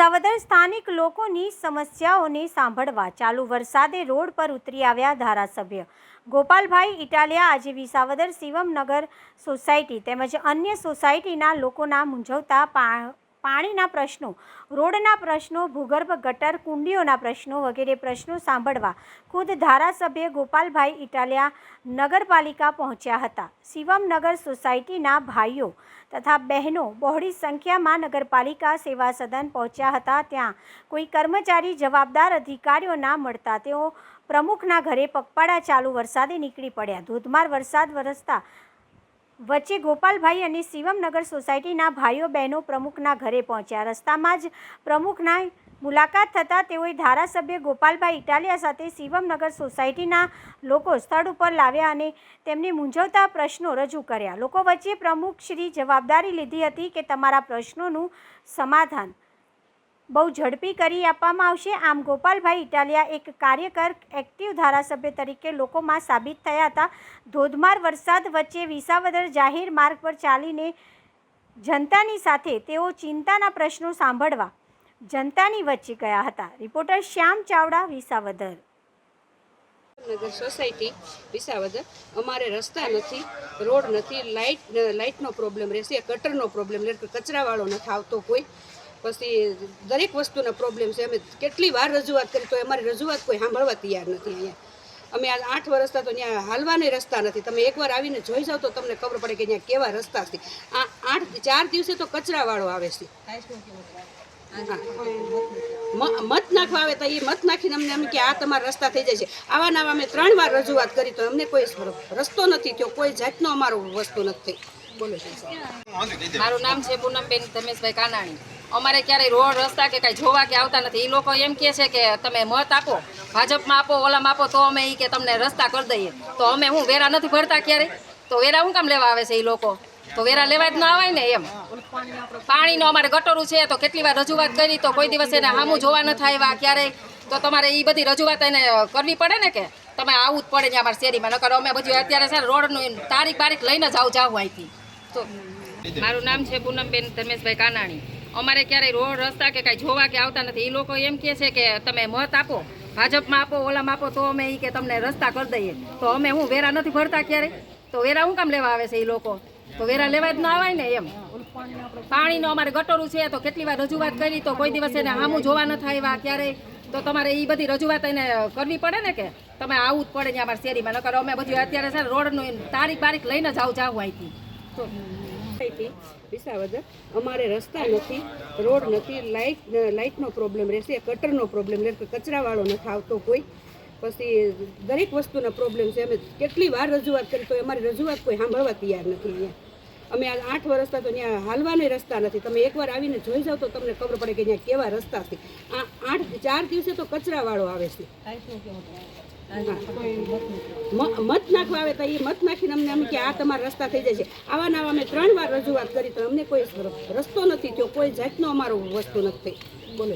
વિસાવદર સ્થાનિક લોકોની સમસ્યાઓને સાંભળવા ચાલુ વરસાદે રોડ પર ઉતરી આવ્યા ધારાસભ્ય ગોપાલભાઈ ઇટાલિયા આજે વિસાવદર શિવમનગર સોસાયટી તેમજ અન્ય સોસાયટીના લોકોના મૂંઝવતા પાણીના પ્રશ્નો, રોડના પ્રશ્નો, ભૂગર્ભ ગટર કુંડીઓના પ્રશ્નો વગેરે પ્રશ્નો સાંભળવા ખુદ ધારાસભ્ય ગોપાલભાઈ ઇટાલિયા નગરપાલિકા પહોંચ્યા હતા। શિવમનગર સોસાયટીના ભાઈઓ તથા બહેનો બહોળી સંખ્યામાં નગરપાલિકા સેવા સદન પહોંચ્યા હતા। ત્યાં કોઈ કર્મચારી જવાબદાર અધિકારીઓ ના મળતા તેઓ પ્રમુખના ઘરે પગપાળા ચાલુ વરસાદે નીકળી પડ્યા। ધોધમાર વરસાદ વરસતા વચ્ચે ગોપાલભાઈ અને શિવમનગર સોસાયટીના ભાઈઓ બહેનો પ્રમુખના ઘરે પહોંચ્યા। રસ્તામાં જ પ્રમુખના મુલાકાત થતાં તેઓએ ધારાસભ્ય ગોપાલભાઈ ઇટાલિયા સાથે શિવમનગર સોસાયટીના લોકો સ્થળ ઉપર લાવ્યા અને તેમને મૂંઝવતા પ્રશ્નો રજૂ કર્યા। લોકો વચ્ચે પ્રમુખશ્રી જવાબદારી લીધી હતી કે તમારા પ્રશ્નોનું સમાધાન બહુ ઝડપી કરી આપવામાં આવશે। આમ ગોપાલભાઈ ઇટાલિયા એક કાર્યકર એક્ટિવ ધારાસભ્ય તરીકે લોકોમાં સાબિત થયા હતા। ધોધમાર વરસાદ વચ્ચે વિસાવદર જાહેર માર્ગ પર ચાલીને જનતાની સાથે તેઓ ચિંતાના પ્રશ્નો સાંભળવા જનતાની વચ્ચે ગયા હતા। રિપોર્ટર શ્યામ ચાવડા, વિસાવદર। નગર સોસાયટી વિસાવદર અમારે રસ્તા નથી, રોડ નથી, લાઇટનો પ્રોબ્લેમ રહેશે, ગટરનો પ્રોબ્લેમ રહેશે, કચરાવાળો નથી આવતો કોઈ, પછી દરેક વસ્તુના પ્રોબ્લેમ છે। અમે કેટલી વાર રજૂઆત કરી તો અમારી રજૂઆત કોઈ સાંભળવા તૈયાર નથી। અહીંયા અમે આ 8 વર્ષથી તો ત્યાં હાલવાને રસ્તા નથી। તમે એકવાર આવીને જોઈ જાઓ તો તમને ખબર પડે કે ત્યાં કેવા રસ્તા છે। આ 4 દિવસે તો કચરાવાળો આવે છે। મત નાખવા આવે તો એ મત નાખીને અમને કે આ તમારા રસ્તા થઈ જાય છે। આવા નવા અમે 3 વાર રજૂઆત કરી તો અમને કોઈ રસ્તો નથી થયો, કોઈ જાતનો અમારો વસ્તુ નથી થઈ। બોલો। મારું નામ છે પૂનમબેન ધમેશભાઈ કાનાણી। અમારે ક્યારેય રોડ રસ્તા કે કાંઈ જોવા કે આવતા નથી। એ લોકો એમ કહે છે કે તમે મત આપો, ભાજપમાં આપો, ઓલામાં આપો તો અમે કે તમને રસ્તા કરી દઈએ। તો અમે હું વેરા નથી ભરતા ક્યારે, તો વેરા શું કામ લેવા આવે છે એ લોકો? તો વેરા લેવા જ ના આવે ને એમ। પાણીનો અમારે ગટરું છે તો કેટલી વાર રજૂઆત કરી તો કોઈ દિવસ એને સામું જોવા ન થાય ક્યારેય। તો તમારે એ બધી રજૂઆત એને કરવી પડે ને કે તમે આવવું જ પડે ને અમારા શેરીમાં, નકર અમે બધું અત્યારે છે રોડનું તારીખ લઈને જાઉં અહીંથી। તો મારું નામ છે પૂનમબેન ધમેશભાઈ કાનાણી। અમારે ક્યારેય રોડ રસ્તા કે કાંઈ જોવા કે આવતા નથી। એ લોકો એમ કહે છે કે તમે મત આપો, ભાજપમાં આપો, ઓલામાં આપો તો અમે કે તમને રસ્તા કરી દઈએ। તો અમે હું વેરા નથી ભરતા ક્યારે, તો વેરા શું કામ લેવા આવે છે એ લોકો? તો વેરા લેવા જ ના આવે ને એમ। પાણીનો અમારે ગટરું છે તો કેટલી વાર રજૂઆત કરી તો કોઈ દિવસ એને સામું જોવા ન થાય ક્યારેય। તો તમારે એ બધી રજૂઆત એને કરવી પડે ને કે તમે આવવું જ પડે ને અમારા શેરીમાં, નકર અમે બધું અત્યારે છે રોડનું તારીખ લઈને જાઉં અહીંથી। તો વિસાવદર અમારે રસ્તા નથી, રોડ નથી, લાઇટનો પ્રોબ્લેમ રહેશે, ગટરનો પ્રોબ્લેમ રહેશે, કચરાવાળો નથી આવતો કોઈ, પછી દરેક વસ્તુના પ્રોબ્લેમ છે। અમે કેટલી વાર રજૂઆત કરી તો અમારી રજૂઆત કોઈ સાંભળવા તૈયાર નથી। અહીંયા અમે આ 8 વર્ષથી તો ત્યાં હાલવાને રસ્તા નથી। તમે એકવાર આવીને જોઈ જાઓ તો તમને ખબર પડે કે ત્યાં કેવા રસ્તા છે। આ 4 દિવસે તો કચરાવાળો આવે છે। મત નાખવા આવે તો એ મત નાખીને અમને કે આ તમારા રસ્તા થઈ જાય છે। આવા નવા અમે 3 વાર રજૂઆત કરી તો અમને કોઈ રસ્તો નથી થયો, કોઈ જાતનો અમારો વસ્તુ નથી થઈ। બોલો।